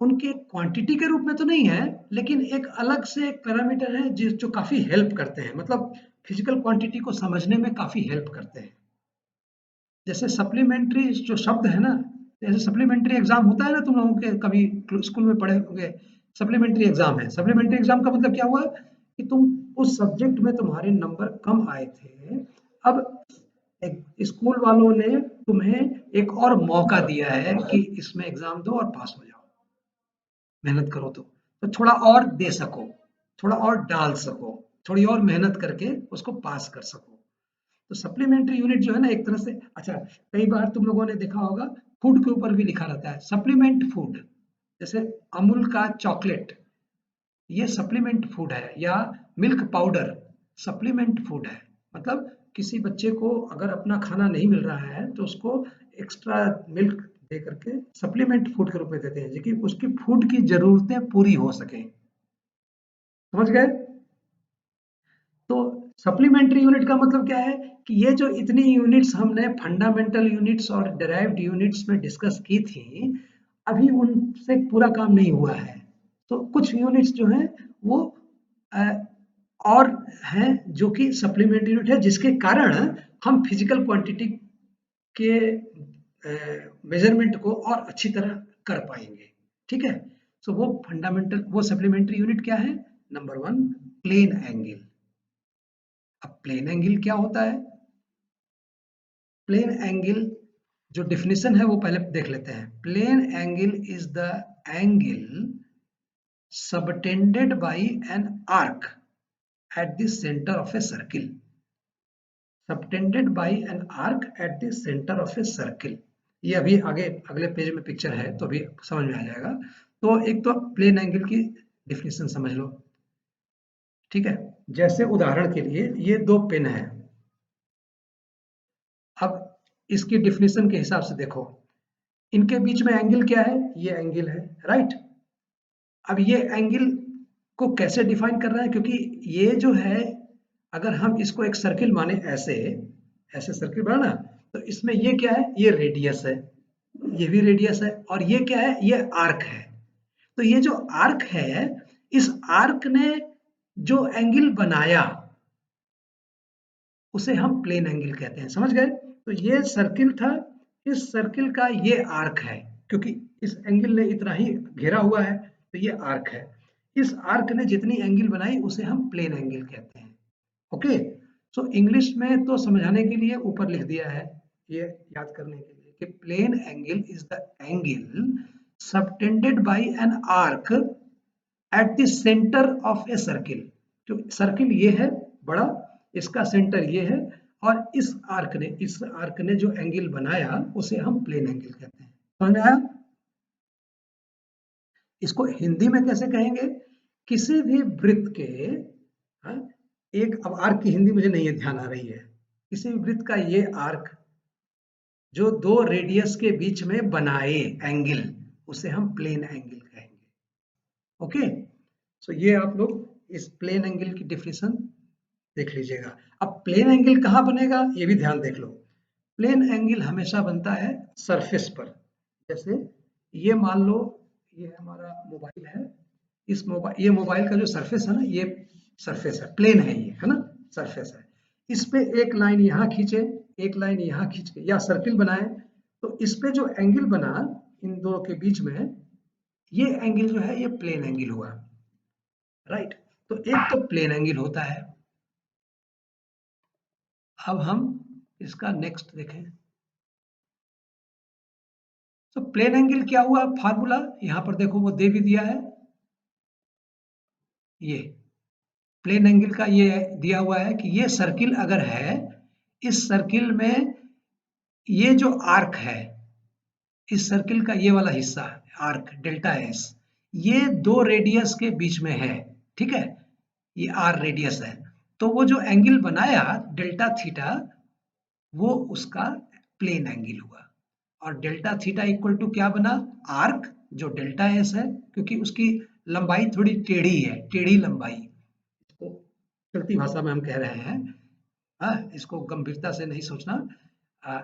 उनके क्वांटिटी के रूप में तो नहीं है, लेकिन एक अलग से एक पैरामीटर है जो काफी हेल्प करते हैं, मतलब फिजिकल क्वांटिटी को समझने में काफी हेल्प करते हैं। जैसे सप्लीमेंट्री जो शब्द है ना, जैसे सप्लीमेंट्री एग्जाम होता है ना, तुम लोगों के कभी स्कूल में पढ़े होंगे। सप्लीमेंट्री एग्जाम है। सप्लीमेंट्री एग्जाम का मतलब क्या हुआ कि तुम उस सब्जेक्ट में तुम्हारे नंबर कम आए थे, अब एक स्कूल वालों ने तुम्हें एक और मौका दिया है कि इसमें एग्जाम दो और पास हो जाओ, मेहनत करो तो थोड़ा और दे सको, थोड़ा और डाल सको, थोड़ी और मेहनत करके उसको पास कर सको। तो सप्लीमेंट्री यूनिट जो है ना, एक तरह से, अच्छा, कई बार तुम लोगों ने देखा होगा फूड के ऊपर भी लिखा रहता है सप्लीमेंट फूड। जैसे अमूल का चॉकलेट, ये सप्लीमेंट फूड है, या मिल्क पाउडर सप्लीमेंट फूड है। मतलब किसी बच्चे को अगर अपना खाना नहीं मिल रहा है तो उसको एक्स्ट्रा मिल्क दे करके सप्लीमेंट फूड के रूप में देते हैं, जो कि उसकी फूड की जरूरतें पूरी हो सके। समझ गए? तो सप्लीमेंट्री यूनिट का मतलब क्या है कि ये जो इतनी यूनिट्स हमने फंडामेंटल यूनिट्स और डिराइव्ड यूनिट्स में डिस्कस की थी, अभी उनसे पूरा काम नहीं हुआ है। तो कुछ यूनिट्स जो हैं वो अ, और हैं जो कि सप्लीमेंट्री यूनिट है, जिसके कारण हम फिजिकल क्वांटिटी के मेजरमेंट को और अच्छी तरह कर पाएंगे, ठीक है? सो वो फंडामेंटल, वो सप्लीमेंट्री यूनिट क्या है? Number one, plane angle. अब प्लेन एंगल क्या होता है? प्लेन एंगल जो डिफिनेशन है वो पहले देख लेते हैं। Plane angle is the angle subtended by an arc at the center of a circle, subtended by an arc at the center of a circle। ये अभी आगे अगले पेज में पिक्चर है तो अभी समझ में आ जाएगा। तो एक तो प्लेन एंगल की डिफिनेशन समझ लो, ठीक है? जैसे उदाहरण के लिए ये दो पेन है। अब इसकी डिफिनेशन के हिसाब से देखो, इनके बीच में एंगल क्या है? ये एंगल है, राइट? अब ये एंगल को कैसे डिफाइन कर रहा है? क्योंकि ये जो है, अगर हम इसको एक सर्किल माने, ऐसे ऐसे सर्किल बना ना, तो इसमें ये क्या है? ये रेडियस है, ये भी रेडियस है, और ये क्या है? ये आर्क है। तो ये जो आर्क है, इस आर्क ने जो एंगल बनाया उसे हम प्लेन एंगल कहते हैं। समझ गए? तो ये सर्किल था, इस सर्किल का ये आर्क है, क्योंकि इस एंगल ने इतना ही घेरा हुआ है, तो ये आर्क है। इस आर्क ने जितनी एंगल बनाई उसे हम प्लेन एंगल कहते हैं। ओके? सो इंग्लिश में तो समझाने के लिए ऊपर लिख दिया है, ये याद करने के लिए, कि plane angle is the angle subtended by an arc at the centre of a circle. जो सर्किल ये है बड़ा, इसका सेंटर ये है, और इस आर्क ने जो एंगल बनाया उसे हम प्लेन एंगल कहते हैं। समझ में आया? इसको हिंदी में कैसे कहेंगे? किसी भी वृत्त के, हाँ, एक, अब आर्क की हिंदी मुझे नहीं ध्यान आ रही है, किसी भी वृत्त का ये आर्क जो दो रेडियस के बीच में बनाए एंगल, उसे हम प्लेन एंगल कहेंगे। ओके, सो ये आप लोग इस प्लेन एंगल की डेफिनेशन देख लीजिएगा। अब प्लेन एंगल कहाँ बनेगा ये भी ध्यान देख लो। प्लेन एंगल हमेशा बनता है सरफेस पर। जैसे ये मान लो ये हमारा मोबाइल है, ये मोबाइल का जो सरफेस है ना, ये सरफेस है, प्लेन है, ये है ना, सरफेस है। इस पे एक लाइन यहाँ खींचे, एक लाइन यहाँ खींच के या सर्किल बनाए, तो इस पे जो एंगल बना इन दोनों के बीच में, ये एंगल जो है ये प्लेन एंगल हुआ, राइट। तो एक तो प्लेन एंगल होता है। अब हम इसका नेक्स्ट देखें। तो प्लेन एंगल क्या हुआ, फार्मूला यहां पर देखो वो दे भी दिया है। ये प्लेन एंगल का ये दिया हुआ है कि ये सर्किल अगर है, इस सर्किल में ये जो आर्क है, इस सर्किल का ये वाला हिस्सा आर्क डेल्टा एस, ये दो रेडियस के बीच में है, ठीक है, ये आर रेडियस है। तो वो जो एंगल बनाया डेल्टा थीटा, वो उसका प्लेन एंगल हुआ। और डेल्टा थीटा इक्वल टू क्या बना, आर्क जो डेल्टा एस है, क्योंकि उसकी लंबाई थोड़ी टेढ़ी है, टेढ़ी लंबाई, इसको चलती भाषा में हम कह रहे हैं, हाँ, इसको गंभीरता से नहीं सोचना,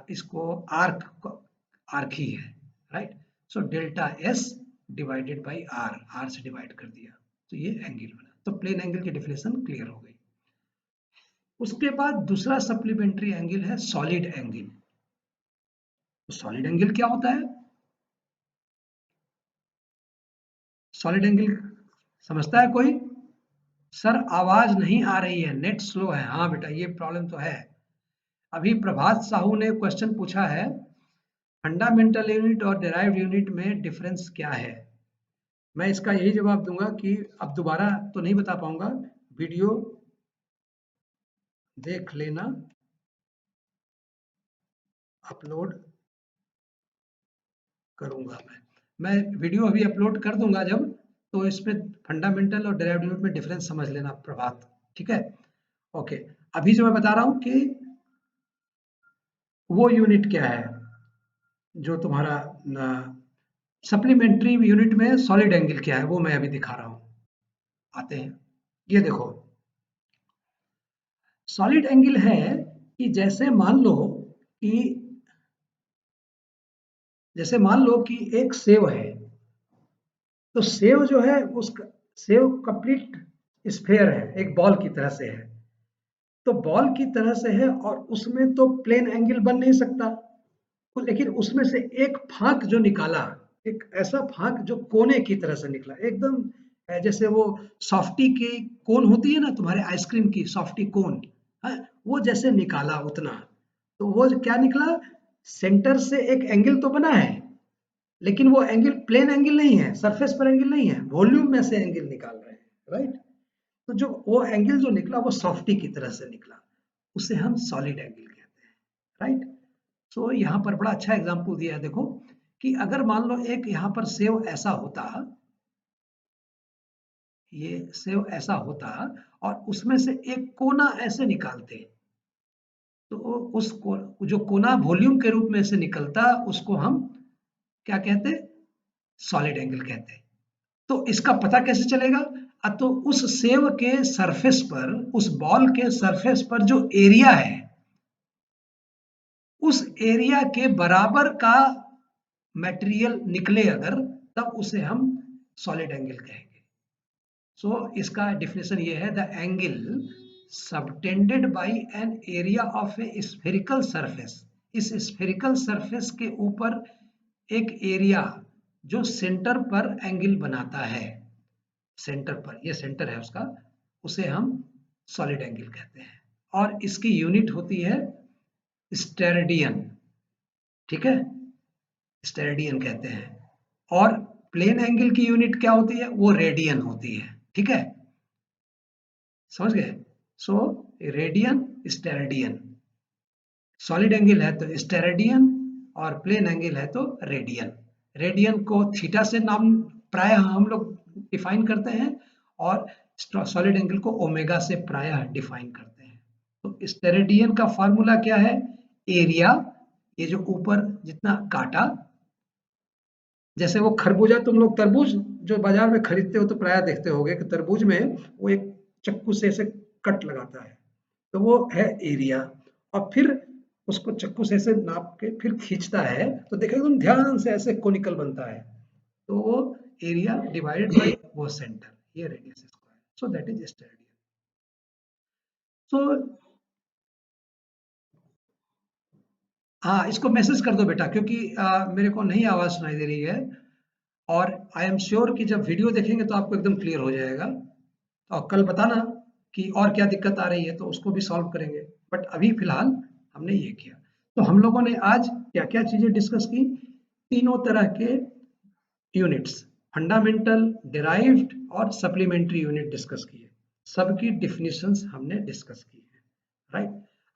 इसको आर्क ही है, right. So delta s divided by r, r से डिवाइड कर दिया, तो ये एंगल बना। तो प्लेन एंगल की डेफिनेशन क्लियर हो गई। उसके बाद दूसरा सप्लीमेंट्री एंगल है सॉलिड एंगल। तो सॉलिड एंगल क्या होता है? सॉलिड एंगल समझता है कोई? सर आवाज नहीं आ रही है, नेट स्लो है। हाँ बेटा, ये प्रॉब्लम तो है। अभी प्रभात साहू ने क्वेश्चन पूछा है, फंडामेंटल यूनिट और डेराइव्ड यूनिट में डिफरेंस क्या है। मैं इसका यही जवाब दूंगा कि अब दोबारा तो नहीं बता पाऊंगा, वीडियो देख लेना, अपलोड करूंगा मैं वीडियो अभी अपलोड कर दूंगा जब, तो इसमें फंडामेंटल और डेराइव्ड यूनिट में डिफरेंस समझ लेना प्रभात, ठीक है। ओके, अभी जो मैं बता रहा हूं कि वो यूनिट क्या है जो तुम्हारा सप्लीमेंट्री यूनिट में सॉलिड एंगल क्या है, वो मैं अभी दिखा रहा हूं। आते हैं, ये देखो सॉलिड एंगल है कि कि जैसे मान लो कि एक सेव है, तो सेव जो है उसका, सेव कंप्लीट स्फेयर है, एक बॉल की तरह से है। तो बॉल की तरह से है और उसमें तो प्लेन एंगल बन नहीं सकता, तो लेकिन उसमें से एक फांक जो निकाला, एक ऐसा फांक जो कोने की तरह से निकला, एकदम जैसे वो सॉफ्टी की कोन होती है ना तुम्हारे आइसक्रीम की सॉफ्टी कोन, है, वो जैसे निकाला उतना। तो वो क्या निकला, सेंटर से एक एंगल तो बना है, लेकिन वो एंगल प्लेन एंगल नहीं है, सरफेस पर एंगल नहीं है, वॉल्यूम में से एंगल निकाल रहे हैं, राइट। तो जो वो एंगल जो निकला वो सॉफ्टी की तरह से निकला, उसे हम सॉलिड एंगल कहते हैं, राइट। तो यहाँ पर बड़ा अच्छा एग्जाम्पल दिया है, देखो कि अगर मान लो एक यहाँ पर सेव ऐसा होता, ये सेव ऐसा होता और उसमें से एक कोना ऐसे निकालते, तो जो कोना वॉल्यूम के रूप में से निकलता, उसको हम क्या कहते, सॉलिड एंगल कहते। तो इसका पता कैसे चलेगा? तो उस सेव के सरफेस पर, उस बॉल के सरफेस पर जो एरिया है, उस एरिया के बराबर का मटेरियल निकले अगर, तब उसे हम सॉलिड एंगल कहेंगे। सो इसका डेफिनेशन ये है, the angle subtended by an area of A spherical surface. इस स्फेरिकल सरफेस के ऊपर एक एरिया जो सेंटर पर एंगल बनाता है, सेंटर पर, ये सेंटर है उसका, उसे हम सॉलिड एंगल कहते हैं। और इसकी यूनिट होती है स्टेरेडियन, ठीक है, स्टेरेडियन कहते हैं। और प्लेन एंगल की यूनिट क्या होती है? वो रेडियन होती है। ठीक है, समझ गए? सो रेडियन, स्टेरेडियन। सॉलिड एंगल है तो स्टेरेडियन और प्लेन एंगल है तो रेडियन। रेडियन को थीटा से नाम प्रायः हम लोग डिफाइन करते हैं और सॉलिड एंगल को ओमेगा से प्रायः डिफाइन करते हैं। तो स्टेरेडियन का फॉर्मूला क्या है? एरिया, ये जो ऊपर जितना काटा, जैसे वो खरबूजा, तुम लोग तरबूज जो बाजार में खरीदते हो तो प्रायः देखते होगे कि तरबूज में वो एक चक्कू से ऐसे कट लगाता है, तो वो है एरिया। और फिर उसको चक्कू से ऐसे नाप के फिर खींचता है तो देखो एकदम ध्यान से ऐसे कोनिकल बनता है, तो वो एरिया डिवाइडेड बाय वो सेंटर, ये radius square, so that is steradian. So हाँ, इसको मैसेज कर दो बेटा, क्योंकि मेरे को नहीं आवाज सुनाई दे रही है, और आई एम श्योर कि जब वीडियो देखेंगे तो आपको एकदम क्लियर हो जाएगा। और कल बताना कि और क्या दिक्कत आ रही है तो उसको भी सॉल्व करेंगे, बट अभी फिलहाल हमने ये किया। तो हम लोगों ने आज क्या क्या चीजें डिस्कस की? तीनों तरह के यूनिट्स, फंडामेंटल, डिराइव्ड और सप्लीमेंट्री यूनिट डिस्कस किए, सबकी डिफिनीशंस हमने डिस्कस की है, राइट?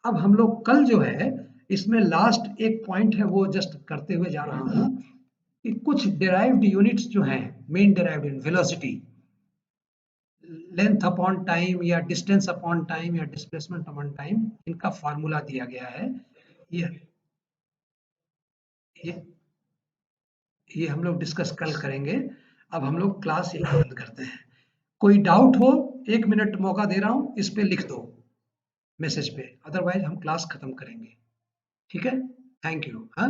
अब हम लोग कल जो है इसमें लास्ट एक पॉइंट है वो जस्ट करते हुए जा रहा हूँ कि कुछ डिराइव्ड यूनिट्स जो हैं, main derived unit, velocity, length upon time या डिस्टेंस अपॉन टाइम या डिस्प्लेसमेंट अपॉन टाइम, इनका फार्मूला दिया गया है। ये ये ये हम लोग डिस्कस कल करेंगे। अब हम लोग क्लास यहीं बंद करते हैं। कोई डाउट हो, 1 मिनट मौका दे रहा हूँ, इस पे लिख दो मैसेज पे, अदरवाइज हम क्लास खत्म करेंगे। ठीक है, थैंक यू। हाँ।